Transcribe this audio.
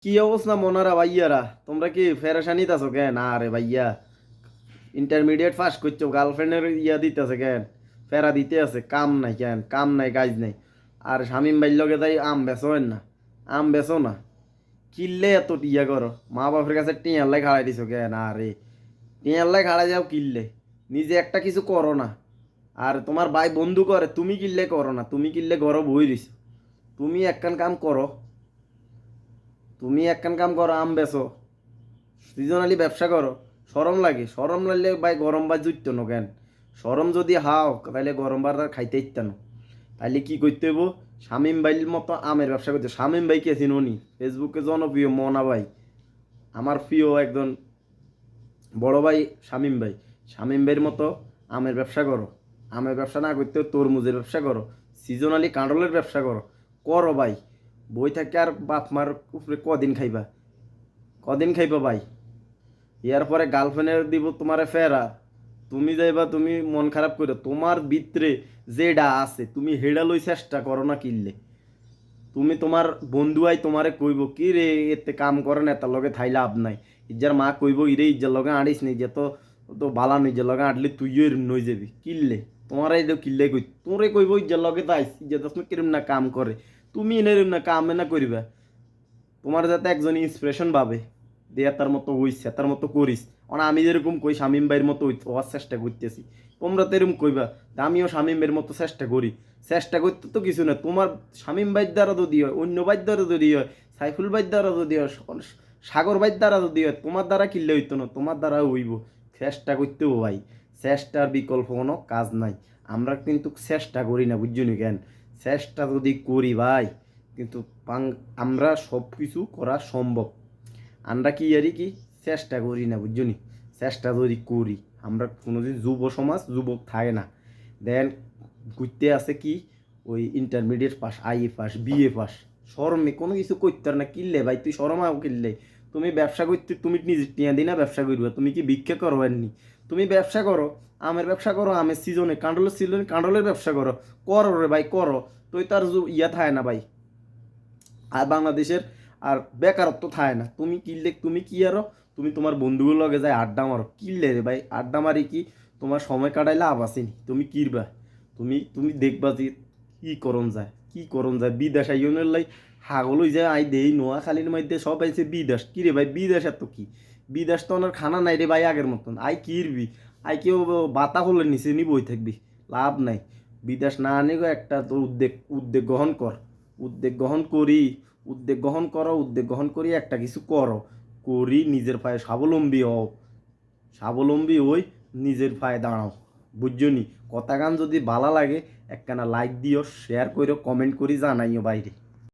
কি অবস্থা মনারা ভাইয়ারা, তোমরা কি ফেরেশানিত আছো কেন? না রে ভাইয়া, ইন্টারমিডিয়েট পাস করছো, গার্লফ্রেন্ডের দিতেছে কেন? ফেরা দিতে আছে, কাম নাই কেন? কাম নাই, কাজ নাই। আর স্বামী বাইর লগে তাই আম বেচো না, আম বেচো না, কিনলে এত টিয়া করো? মা বাপের কাছে টিয়াল্লাই খাড়াই দিছো কেন? আরে টিয়াল্লাই খাড়াই যাও কিনলে, নিজে একটা কিছু করো না। আর তোমার ভাই বন্ধু করে, তুমি কিনলে করো না, তুমি কিনলে ঘরে বই রইছো। তুমি একখান কাম করো, তুমি একখান কাম করো, আম বেচো, সিজনালি ব্যবসা করো। সরম লাগে? সরম লাগলে ভাই গরম ভাত জুটত না কেন? সরম যদি হাও তাহলে গরম ভাত আর খাইতে ইচ্ছা না। তাইলে কি করতে হইব? শামিম ভাইয়ের মতো আমের ব্যবসা করতে। শামিম ভাই কে চিনি? ফেসবুকে জনপ্রিয় মনা ভাই, আমার প্রিয় একজন বড় ভাই শামিম ভাই। শামিম ভাইয়ের মতো আমের ব্যবসা করো। আমের ব্যবসা না করতে তরমুজের ব্যবসা করো, সিজনালি কাঁঠালের ব্যবসা করো। করো ভাই, বই থাকে আর বাপ মার উপরে কদিন খাইবা? কদিন খাইবা ভাই? ইয়ার পরে গার্লফ্রেন্ডের দিব তোমারে ফেরা, তুমি যাইবা, তুমি মন খারাপ করে তোমার ভিতরে যেটা আছে তুমি হেডা লই চেষ্টা করো না কিনলে। তুমি তোমার বন্ধু আই তোমারে কইব কি রে এতে কাম করে না, তার লগে থাই লাভ নাই। ইজ্জার মা কইব ইরে ইজ্জার লগে আড়িস নি, যে তো তো বালা নই, ইজ্জার লগে আটলে তুইও এরম নই যাবি কিনলে। তোমার এই কিনলে কই তোরে কইব ইজ্জার লগে তো আইস, ইজ্জা তুমি কিরম না কাম করে, তুমি এনেরম না কাম না করিবা। তোমার যাতে একজন ইন্সপিরেশন পাবে, দেয়া তার মতো হইছে, তার মতো করিস। মানে আমি যেরকম কই শামিম ভাইয়ের মতো হওয়ার চেষ্টা করতেছি, তোমরা তো এরকম কইবা। তা আমিও শামিম ভাইয়ের মতো চেষ্টা করি। চেষ্টা করতে তো কিছু না, তোমার শামিম ভাইয়ের দ্বারা যদি হয়, অন্য ভাইয়ের দ্বারা যদি হয়, সাইফুল ভাইয়ের দ্বারা যদি হয়, সাগর ভাইয়ের দ্বারা যদি হয়, তোমার দ্বারা কিনলে হইতো না? তোমার দ্বারা হইব। চেষ্টা করতে হবো ভাই, চেষ্টার বিকল্প কোনো কাজ নাই। আমরা কিন্তু চেষ্টা করি না, বুঝছো নি কেন? চেষ্টা যদি করি ভাই, কিন্তু আমরা সব কিছু করা সম্ভব। আমরা কি আরি কি চেষ্টা করি না, বুঝছো নি? চেষ্টা যদি করি, আমরা কোনোদিন যুব সমাজ যুবক থাকে না। দেন ঘুরতে আছে কি, ওই intermediate pass, IA pass, BA pass, শরমে কোনো কিছু করতে না কিনলে ভাই, তুই শরমাও কিনলে। তুমি ব্যবসা করতে, তুমি নিজে টিয়া দিনা ব্যবসা করবে, তুমি কি ভিক্ষা করো এমনি? তুমি ব্যবসা করো, আমের ব্যবসা করো, আমের সিজনে, কাঁঠালের সিজনে কাঁঠালের ব্যবসা করো। করো রে ভাই, করো। তুই তার ইয়া থাকে না ভাই, আর বাংলাদেশের আর বেকারত্ব থায় না। তুমি কিনলে তুমি কি আরো, তুমি তোমার বন্ধুগুলোর লগে যায় আড্ডা মারো, কিনলে রে ভাই আড্ডা মারি কি তোমার সময় কাটাইলে লাভ আসেনি? তুমি কিরবা? তুমি দেখবা যে কি করণ যায়, কি করণ যায়। বিদেশ আইনের লাই হাগল হয়ে যায়। আই দেই নোয়াখালীর মধ্যে সব আইছে বিদেশ। কি রে ভাই বিদেশ এত কি? বিদেশ তো ওনার খানা নাই রে ভাই আগের মতন। I Kirby? আই কেউ বাতা হলে নিচে নি বই থাকবি, লাভ নাই। বিদেশ না আনে গো, একটা তো উদ্যোগ উদ্যোগ গ্রহণ কর। উদ্যোগ গ্রহণ করি, উদ্যোগ গ্রহণ করো, উদ্যোগ গ্রহণ করি একটা কিছু করো, করি নিজের পায়ে স্বাবলম্বী হও। স্বাবলম্বী হই, নিজের পায়ে দাঁড়াও। বুঝছো নি? কথা গান যদি ভালো লাগে একখানা লাইক দিও, শেয়ার করো, কমেন্ট করি জানাইও বাইরে।